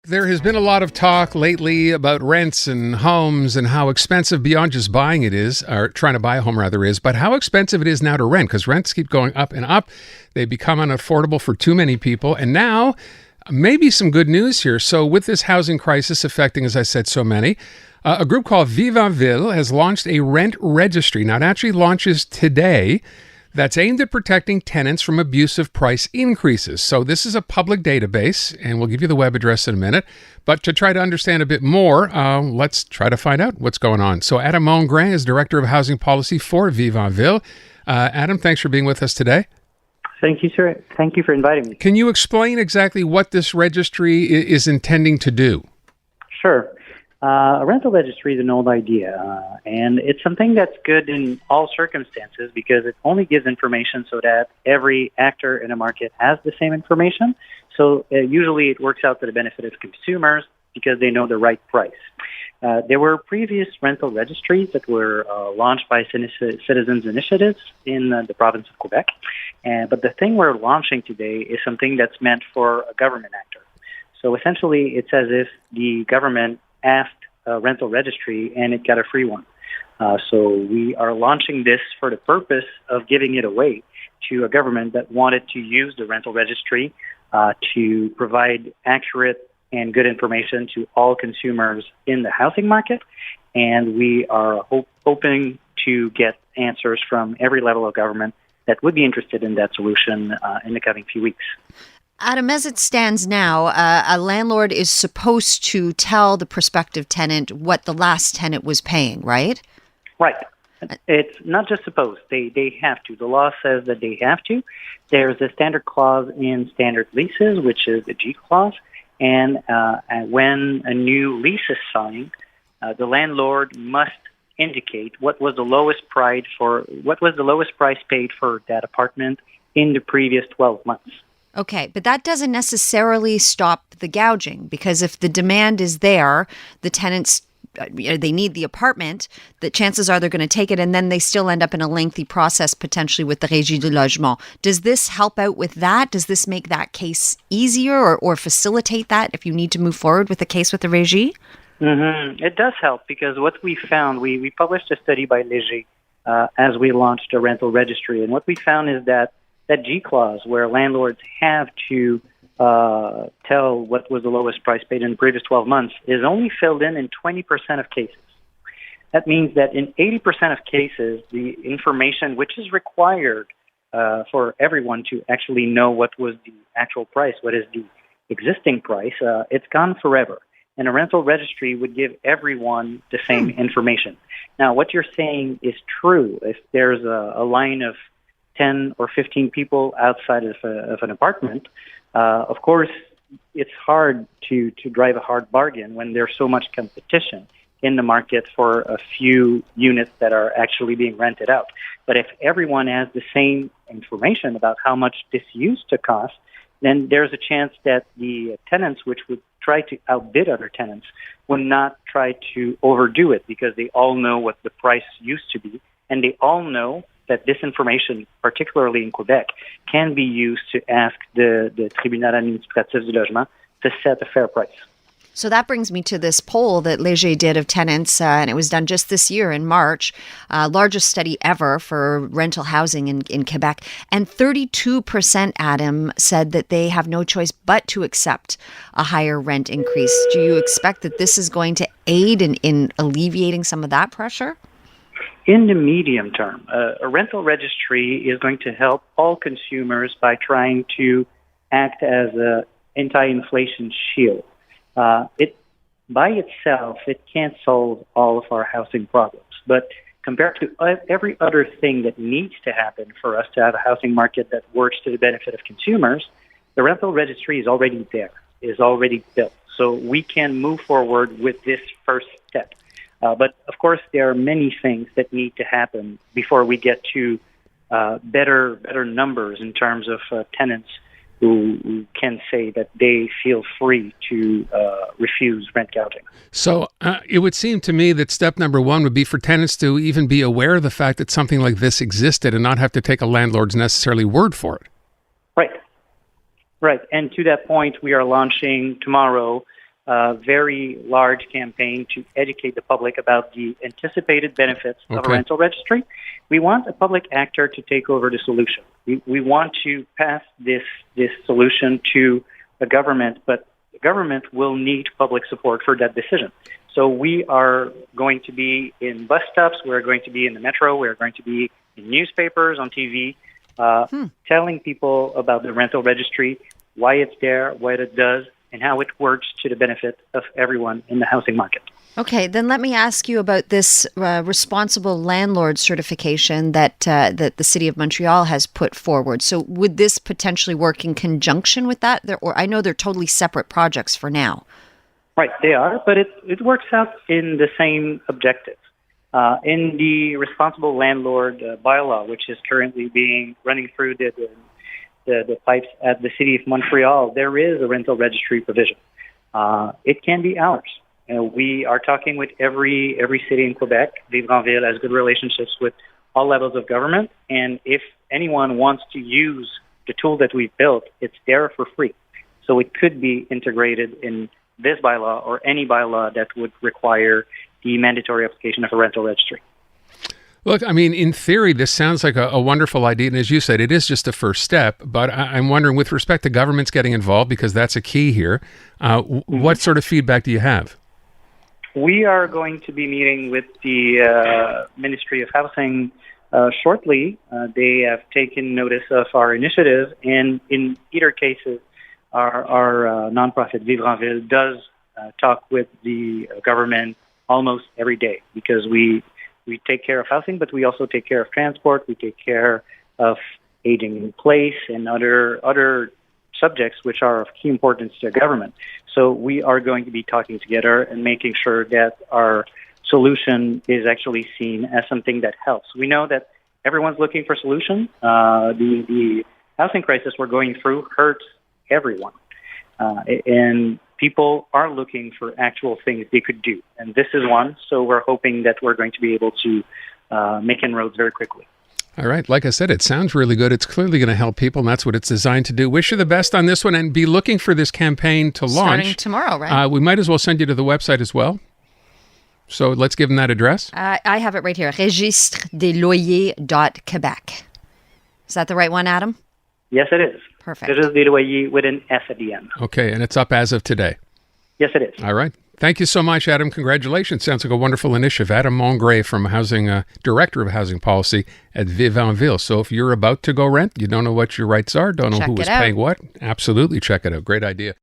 There has been a lot of talk lately about rents and homes and how expensive beyond just buying it is, or trying to buy a home rather is, but how expensive it is now to rent because rents keep going up and up. They become unaffordable for too many people. And now maybe some good news here. So with this housing crisis affecting, as I said, so many, a group called Ville has launched a rent registry. Now it actually launches today. That's aimed at protecting tenants from abusive price increases. So this is a public database, and we'll give you the web address in a minute. But to try to understand a bit more, let's try to find out what's going on. So Adam MONGRAIN is Director of Housing Policy for Vivre. Adam, thanks for being with us today. Thank you, sir. Thank you for inviting me. Can you explain exactly what this registry is intending to do? Sure. A rental registry is an old idea, and it's something that's good in all circumstances because it only gives information so that every actor in a market has the same information. So usually it works out to the benefit of consumers because they know the right price. There were previous rental registries that were launched by citizens' initiatives in the province of Quebec, but the thing we're launching today is something that's meant for a government actor. So essentially it's as if the government asked a rental registry and it got a free one. So we are launching this for the purpose of giving it away to a government that wanted to use the rental registry to provide accurate and good information to all consumers in the housing market. And we are hoping to get answers from every level of government that would be interested in that solution in the coming few weeks. Adam, as it stands now, a landlord is supposed to tell the prospective tenant what the last tenant was paying, right? Right. It's not just supposed. They have to. The law says that they have to. There's a standard clause in standard leases, which is the G clause. And when a new lease is signed, the landlord must indicate what was the lowest price paid for that apartment in the previous 12 months. Okay, but that doesn't necessarily stop the gouging because if the demand is there, the tenants, they need the apartment, the chances are they're going to take it and then they still end up in a lengthy process potentially with the Régie du Logement. Does this help out with that? Does this make that case easier or facilitate that if you need to move forward with the case with the Régie? Mm-hmm. It does help because what we found, we published a study by Léger as we launched a rental registry, and what we found is that G clause where landlords have to tell what was the lowest price paid in the previous 12 months is only filled in 20% of cases. That means that in 80% of cases, the information which is required for everyone to actually know what was the actual price, what is the existing price, it's gone forever. And a rental registry would give everyone the same information. Now, what you're saying is true. If there's a line of 10 or 15 people outside of an apartment, of course, it's hard to drive a hard bargain when there's so much competition in the market for a few units that are actually being rented out. But if everyone has the same information about how much this used to cost, then there's a chance that the tenants, which would try to outbid other tenants, would not try to overdo it because they all know what the price used to be, and they all know that this information, particularly in Quebec, can be used to ask the Tribunal Administratif du Logement to set a fair price. So that brings me to this poll that Léger did of tenants, and it was done just this year in March, largest study ever for rental housing in Quebec. And 32%, Adam, said that they have no choice but to accept a higher rent increase. Do you expect that this is going to aid in alleviating some of that pressure? In the medium term, a rental registry is going to help all consumers by trying to act as an anti-inflation shield. It by itself, it can't solve all of our housing problems. But compared to every other thing that needs to happen for us to have a housing market that works to the benefit of consumers, the rental registry is already there, is already built. So we can move forward with this first step. But, of course, there are many things that need to happen before we get to better numbers in terms of tenants who can say that they feel free to refuse rent gouging. So it would seem to me that step number one would be for tenants to even be aware of the fact that something like this existed and not have to take a landlord's necessarily word for it. Right. And to that point, we are launching tomorrow a very large campaign to educate the public about the anticipated benefits of a rental registry. We want a public actor to take over the solution. We want to pass this solution to the government, but the government will need public support for that decision. So we are going to be in bus stops, we're going to be in the metro, we're going to be in newspapers, on TV, telling people about the rental registry, why it's there, what it does, and how it works to the benefit of everyone in the housing market. Okay, then let me ask you about this responsible landlord certification that the City of Montreal has put forward. So would this potentially work in conjunction with that? Or I know they're totally separate projects for now. Right, they are, but it works out in the same objective. In the responsible landlord bylaw, which is currently running through the pipes at the City of Montreal, there is a rental registry provision. It can be ours. We are talking with every city in Quebec. Vivre has good relationships with all levels of government, and if anyone wants to use the tool that we've built, it's there for free. So it could be integrated in this bylaw or any bylaw that would require the mandatory application of a rental registry. Look, I mean, in theory, this sounds like a wonderful idea. And as you said, it is just a first step. But I'm wondering, with respect to governments getting involved, because that's a key here, what sort of feedback do you have? We are going to be meeting with the Ministry of Housing shortly. They have taken notice of our initiative. And in either cases, our nonprofit Vivre does talk with the government almost every day, because we take care of housing, but we also take care of transport. We take care of aging in place and other subjects which are of key importance to the government. So we are going to be talking together and making sure that our solution is actually seen as something that helps. We know that everyone's looking for solutions. The housing crisis we're going through hurts everyone. And people are looking for actual things they could do. And this is one. So we're hoping that we're going to be able to make inroads very quickly. All right. Like I said, it sounds really good. It's clearly going to help people, and that's what it's designed to do. Wish you the best on this one, and be looking for this campaign to launch. Starting tomorrow, right? We might as well send you to the website as well. So let's give them that address. I have it right here, registredesloyers.quebec. Is that the right one, Adam? Yes, it is. Perfect. It is the loyer with an S at the end. Okay, and it's up as of today. Yes, it is. All right. Thank you so much, Adam. Congratulations. Sounds like a wonderful initiative. Adam MONGRAIN from Director of Housing Policy at Ville. So if you're about to go rent, you don't know what your rights are, don't know who is paying what, absolutely check it out. Great idea.